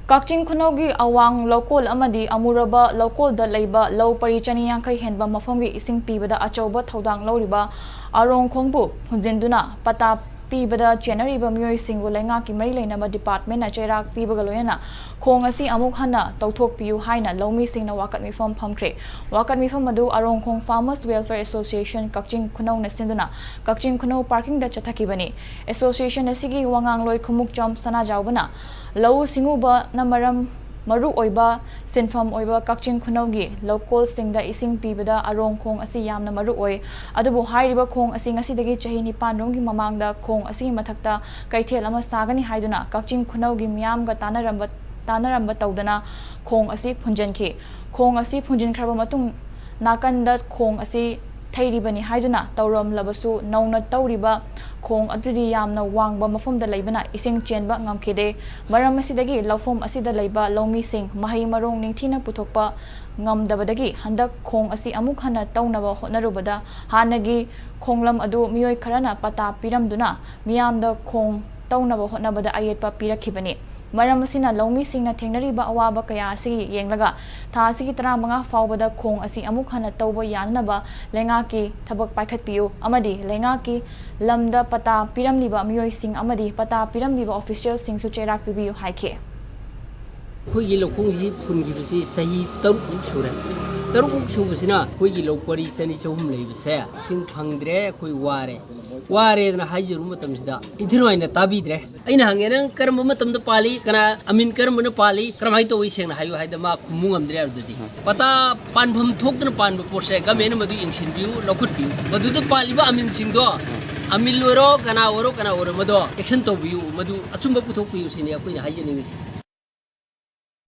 Kakching Khunaugi awang lokol amadi amuraba lokol da leiba low pari chani yangkai henba mafamgi ising pibada achauba thodang loriba Arongkhong bu hunjinduna Patta pibada January-ba miyoi singbu lenga ki mari leinaba department na chairak pibaga loyana khong asi amuk hana tauthok piu haina lomi singna wakat mifam phamkre wakat mifam adu Arongkhong Farmers Welfare Association Kakching Khunau na sinduna Kakching Khunau parking da chathakibani association asigi wangang loi khumuk jam sana jawbana lau singuba na maru oiba sinfam oiba Kakching Khunaugi local singda ising pibada Arongkhong asi yamna maru oi adubu hairiba khong asi ngasidagi chahi nipan romgi mamangda khong asi mathakta kaithel ama sagani haiduna Kakching Khunaugi miyamga tanaramba tawdana khong asi phunjanki khong asi phunjin khraba matung nakanda khong asi thairibani haiduna tawram labasu nauna tawriba khong adudi yamna wangba mafumda leibana ising chenba ngamkhide maram asidagi lawfom asida leiba lawmi sing mahai marong ningthina puthokpa ngamdabadagi handak khong asi amuk hana tawnaba hotnarubada hanagi khonglam adu miyoi kharana pata piramduna miyamda khong tawnaba hotnabada ayetpa pirakhibani maram asina lawmi singna thengnariba awaba kaya asi yenglaga tha asi tara manga fawbada khong asi amuk hana tawba yanaba lenga ki thabak paikhatpiu amadi lenga ki lamda pata piramliba miyoi sing amadi pata piramliba official sing su cherak pibiu haike khoigi lokongsi phungibasi sahi taruk sure taruk subasina khoigi lokpari chani chahum leibase sing phangdre khoi ware na haijiru matamsida inthirwaina tabidre aina hangena karma matamda pali kana amin karma na pali kramai to wiseng na hayu haidama khumungam dre ardudi pata panbham thokna panba porse gamen madu ingsin biu lokut biu madu da pali ba amin singdo amil loro kana oro mado action to biu madu achumba puthok biu sini akoina haijeni misi